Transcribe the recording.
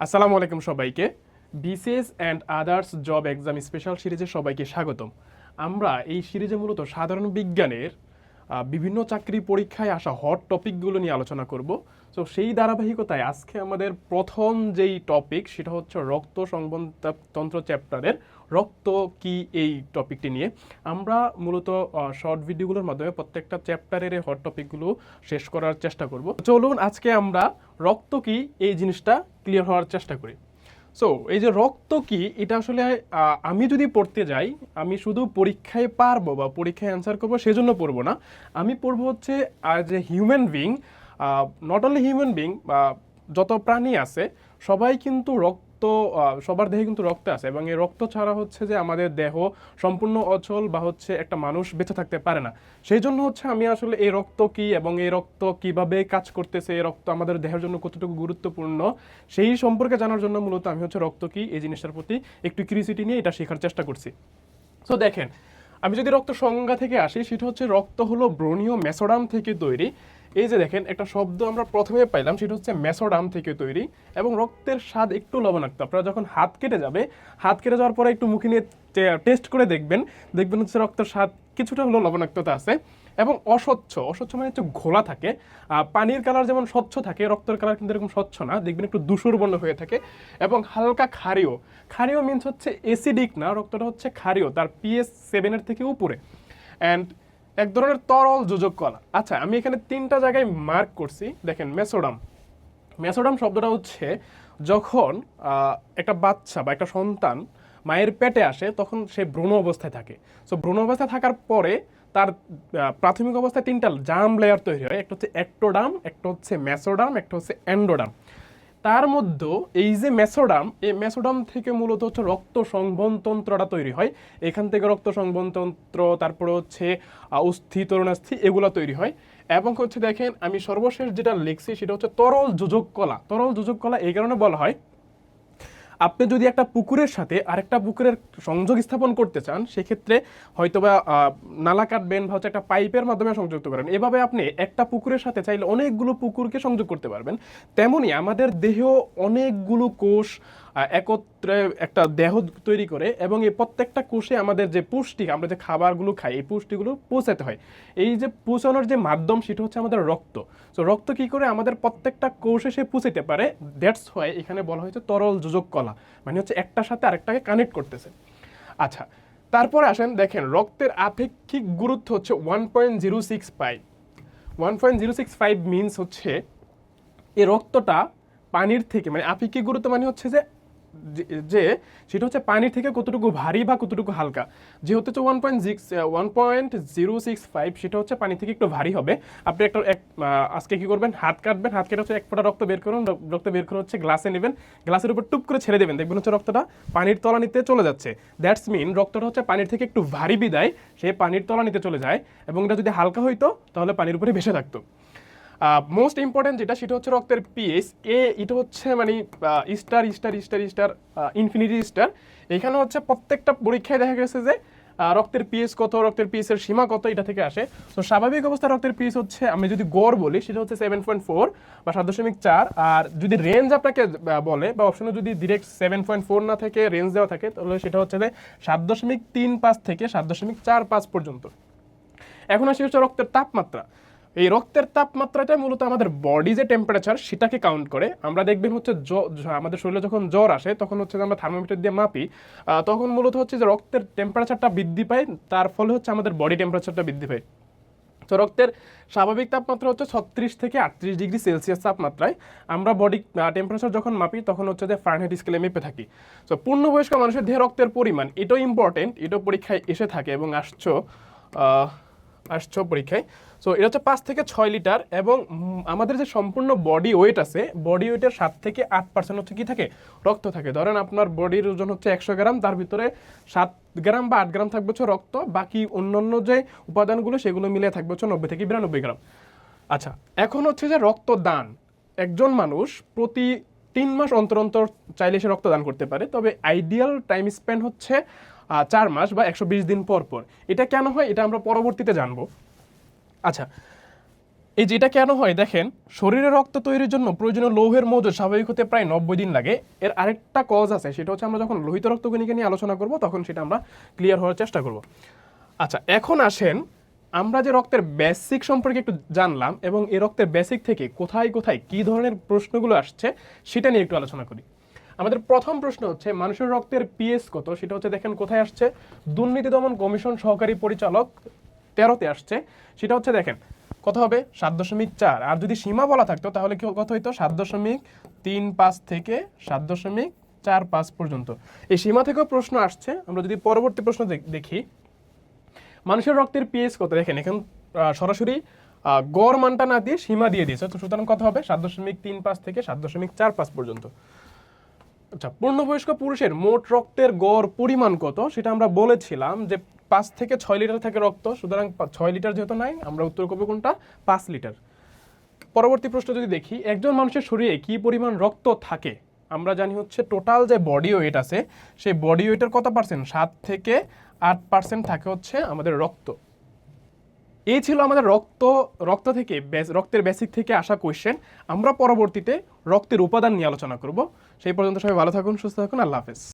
আসসালামু আলাইকুম সবাইকে। BCS and others job exam special সিরিজে সবাইকে স্বাগতম। আমরা এই সিরিজে মূলত সাধারণ বিজ্ঞানের বিভিন্ন চাকরি পরীক্ষায় আসা হট টপিকগুলো নিয়ে আলোচনা করব। তো সেই ধারাবাহিকতায় আজকে আমাদের প্রথম যেই টপিক সেটা হচ্ছে রক্ত সংবহনতন্ত্র চ্যাপ্টারের রক্ত কি, এই টপিকটি নিয়ে আমরা মূলত শর্ট ভিডিওগুলোর মাধ্যমে প্রত্যেকটা চ্যাপ্টারের এই হট টপিকগুলো শেষ করার চেষ্টা করব। চলুন আজকে আমরা রক্ত কি এই জিনিসটা ক্লিয়ার হওয়ার চেষ্টা করি। সো এই যে রক্ত কি, এটা আসলে আমি যদি পড়তে যাই, আমি শুধু পরীক্ষায় পারবো বা পরীক্ষায় অ্যান্সার করবো সেজন্য পড়বো না। আমি পড়বো হচ্ছে as a human being, not only human being, যত প্রাণী আছে সবাই কিন্তু সবার দেহে কিন্তু রক্ত আছে, এবং এই রক্ত ছাড়া হচ্ছে যে আমাদের দেহ সম্পূর্ণ অচল বা হচ্ছে একটা মানুষ বেঁচে থাকতে পারে না। সেই জন্য হচ্ছে আমি আসলে এই রক্ত কি এবং এই রক্ত কিভাবে কাজ করতেছে, এই রক্ত আমাদের দেহের জন্য কতটুকু গুরুত্বপূর্ণ সেই সম্পর্কে জানার জন্য মূলত আমি হচ্ছে রক্ত কি এই জিনিসটার প্রতি একটু কিউরিওসিটি নিয়ে এটা শেখার চেষ্টা করছি। সো দেখেন, আমি যদি রক্ত সংজ্ঞা থেকে আসি, সেটা হচ্ছে রক্ত হলো ব্রোনীয় মেসোডাম থেকে তৈরি। এই যে দেখেন একটা শব্দ আমরা প্রথমে পাইলাম, সেটা হচ্ছে মেসোডাম থেকে তৈরি, এবং রক্তের স্বাদ একটু লবণাক্ত। আপনারা যখন হাত কেটে যাওয়ার পরে একটু মুখে নিয়ে টেস্ট করে দেখবেন হচ্ছে রক্তের স্বাদ কিছুটা হলো লবণাক্ততা আছে। এবং অস্বচ্ছ মানে হচ্ছে ঘোলা থাকে। পানির কালার যেমন স্বচ্ছ থাকে, রক্তের কালার কিন্তু এরকম স্বচ্ছ না, দেখবেন একটু ধূসর বর্ণ হয়ে থাকে। এবং হালকা ক্ষারীয় মিন্স হচ্ছে অ্যাসিডিক না, রক্তটা হচ্ছে ক্ষারীয়, তার পিএস 7 থেকে উপরে, অ্যান্ড এক ধরনের তরল যোজক কলা। আচ্ছা, আমি এখানে 3টা জায়গায় মার্ক করছি। দেখেন, মেসোডাম শব্দটা হচ্ছে যখন একটা বাচ্চা বা একটা সন্তান মায়ের পেটে আসে তখন সে ভ্রূণ অবস্থায় থাকে। সো ভ্রূণ অবস্থায় থাকার পরে তার প্রাথমিক অবস্থায় 3টা জার্ম লেয়ার তৈরি হয়, একটা হচ্ছে অ্যাক্টোডাম, একটা হচ্ছে মেসোডাম, একটা হচ্ছে এন্ডোডাম। তার মধ্যে এই যে এই মেসোডাম থেকে মূলত হচ্ছে রক্ত সংবহনতন্ত্রটা তৈরি হয়। এখান থেকে রক্ত সংবহনতন্ত্র, তারপরে হচ্ছে অস্থি, তরুণাস্থি, এগুলো তৈরি হয়। এবং হচ্ছে দেখেন, আমি সর্বশেষ যেটা লিখছি সেটা হচ্ছে তরল যোজক কলা। এই কারণে বলা হয়, আপনি যদি একটা পুকুরের সাথে আরেকটা পুকুরের সংযোগ স্থাপন করতে চান, সেক্ষেত্রে হয়তোবা নালা কাটবেন বা হচ্ছে একটা পাইপের মাধ্যমে সংযুক্ত করেন। এভাবে আপনি একটা পুকুরের সাথে চাইলে অনেকগুলো পুকুরকে সংযোগ করতে পারবেন। তেমনি আমাদের দেহ অনেকগুলো কোষ একত্রে একটা দেহ তৈরি করে, এবং এই প্রত্যেকটা কোষে আমাদের যে পুষ্টি, আমরা যে খাবারগুলো খাই, এই পুষ্টিগুলো পৌঁছাতে হয়। এই যে পৌঁছানোর যে মাধ্যম সেটা হচ্ছে আমাদের রক্ত। তো রক্ত কি করে আমাদের প্রত্যেকটা কোষে সে পৌঁছাতে পারে, দ্যাটস হোয়াই এখানে বলা হয়েছে তরল যোজক কলা, মানে হচ্ছে একটার সাথে আরেকটাকে কানেক্ট করতেছে। আচ্ছা, তারপরে আসেন, দেখেন রক্তের আপেক্ষিক গুরুত্ব হচ্ছে 1.065। 1.065 মিনস হচ্ছে এই রক্তটা পানির থেকে, মানে আপেক্ষিক গুরুত্ব মানে হচ্ছে যে যে সেটা হচ্ছে পানির থেকে কতটুকু ভারী বা কতটুকু হালকা। যেহেতু হচ্ছে 1.065, সেটা হচ্ছে পানি থেকে একটু ভারী হবে। আপনি আজকে কি করবেন, হাত কেটে হচ্ছে 1 ফোঁটা রক্ত বের করুন, রক্ত বের করে হচ্ছে গ্লাসে নেবেন, গ্লাসের উপর টুপ করে ছেড়ে দেবেন, দেখবেন হচ্ছে রক্তটা পানির তলানিতে চলে যাচ্ছে। দ্যাটস মিন রক্তটা হচ্ছে পানির থেকে একটু ভারী বিদায় সে পানির তলানিতে চলে যায়, এবং এটা যদি হালকা হইতো তাহলে পানির উপরে ভেসে থাকতো। মোস্ট ইম্পর্টেন্ট যেটা, সেটা হচ্ছে রক্তের পিএইচ। এটা হচ্ছে মানে star star star star infinity star. এখানে হচ্ছে প্রত্যেকটা পরীক্ষায় দেখা গেছে যে রক্তের পিএইচ কত, রক্তের পিএইচের সীমা কত, এটা থেকে আসে। তো স্বাভাবিক অবস্থায় রক্তের পিএইচ হচ্ছে, আমি যদি গড় বলি, সেটা হচ্ছে 7.4 বা 7.4। আর যদি রেঞ্জ আপনাকে বলে বা অপশনে যদি ডিরেক্ট 7.4 না থেকে রেঞ্জ দেওয়া থাকে, তাহলে সেটা হচ্ছে যে 7.35 থেকে 7.45 পর্যন্ত। এখন আসি হচ্ছে রক্তের তাপমাত্রা। এই রক্তের তাপমাত্রাটা মূলত আমাদের বডি যে টেম্পারেচার সেটাকে কাউন্ট করে। আমরা দেখবেন হচ্ছে আমাদের শরীরে যখন জ্বর আসে তখন হচ্ছে আমরা থার্মোমিটার দিয়ে মাপি, তখন মূলত হচ্ছে যে রক্তের টেম্পারেচারটা বৃদ্ধি পায়, তার ফলে হচ্ছে আমাদের বডি টেম্পারেচারটা বৃদ্ধি পায়। তো রক্তের স্বাভাবিক তাপমাত্রা হচ্ছে 36 থেকে 38 ডিগ্রি সেলসিয়াস তাপমাত্রায়। আমরা বডি টেম্পারেচার যখন মাপি তখন হচ্ছে যে ফারেনহাইট স্কেলে মেপে থাকি। তো পূর্ণবয়স্ক মানুষের দেহে রক্তের পরিমাণ, এটাও ইম্পর্টেন্ট, এটাও পরীক্ষায় এসে থাকে এবং আসছো পরীক্ষায়। সো এটা হচ্ছে 5 থেকে 6 লিটার, এবং আমাদের যে সম্পূর্ণ বডি ওয়েট আছে, বডি ওয়েটের 7 থেকে 8% হচ্ছে কি থাকে, রক্ত থাকে। ধরেন আপনার বডির ওজন হচ্ছে 100 গ্রাম, তার ভিতরে 7 গ্রাম বা 8 গ্রাম থাকবে হচ্ছে রক্ত, বাকি অন্যান্য যে উপাদানগুলো সেগুলো মিলে থাকবে হচ্ছে 90 থেকে 92 গ্রাম। আচ্ছা, এখন হচ্ছে যে রক্তদান, একজন মানুষ প্রতি 3 মাস অন্তর অন্তর চাইলে সে রক্তদান করতে পারে, তবে আইডিয়াল টাইম স্পেন্ড হচ্ছে 4 মাস বা 120 দিন পর পর। এটা কেন হয় এটা আমরা পরবর্তীতে জানবো। আচ্ছা, এই যেটা কেন হয় দেখেন, শরীরে রক্ত তৈরির জন্য প্রয়োজনীয় লৌহের মজুদ স্বাভাবিক হতে প্রায় 90 দিন লাগে। এর আরেকটা কজ আছে, সেটা হচ্ছে আমরা যখন লোহিত রক্তকণিকা নিয়ে আলোচনা করব তখন সেটা আমরা ক্লিয়ার হওয়ার চেষ্টা করব। আচ্ছা, এখন আসেন আমরা যে রক্তের বেসিক সম্পর্কে একটু জানলাম এবং এই রক্তের বেসিক থেকে কোথায় কোথায় কী ধরনের প্রশ্নগুলো আসছে সেটা নিয়ে একটু আলোচনা করি। আমাদের প্রথম প্রশ্ন হচ্ছে মানুষের রক্তের পিএস কত, সেটা হচ্ছে দেখেন কোথায় আসছে, দুর্নীতি দমন কমিশন সহকারী পরিচালক 13-তে আসছে। সেটা হচ্ছে দেখেন কত হবে 7.4, আর যদি সীমা বলা থাকতো তাহলে কি কত হইতো 7.35 থেকে 7.45 পর্যন্ত। এই সীমা থেকেও প্রশ্ন আসছে। আমরা যদি পরবর্তী প্রশ্ন দেখি, মানুষের রক্তের পিএইচ কত, দেখেন এখন সরাসরি গড় মানটা না দিয়ে সীমা দিয়ে দিয়েছে, তো সুতরাং কত হবে 7.35 থেকে 7.45 পর্যন্ত। আচ্ছা, পূর্ণবয়স্ক পুরুষের মোট রক্তের গড় পরিমাণ কত সেটা আমরা বলেছিলাম যে 5 থেকে 6 লিটার থাকে রক্ত, সুতরাং 6 লিটার যেহেতু নাই আমরা উত্তর করবো কোনটা, 5 লিটার। পরবর্তী প্রশ্ন যদি দেখি, একজন মানুষের শরীরে কি পরিমাণ রক্ত থাকে, আমরা জানি হচ্ছে টোটাল যে বডি ওয়েট আছে সেই বডি ওয়েটের কত পার্সেন্ট, 7 থেকে 8% থাকে হচ্ছে আমাদের রক্ত। এই ছিল আমাদের রক্ত থেকে রক্তের বেসিক থেকে আসা কোয়েশ্চেন। আমরা পরবর্তীতে রক্তের উপাদান নিয়ে আলোচনা করব। সেই পর্যন্ত সবাই ভালো থাকুন, সুস্থ থাকুন, আল্লাহ হাফেজ।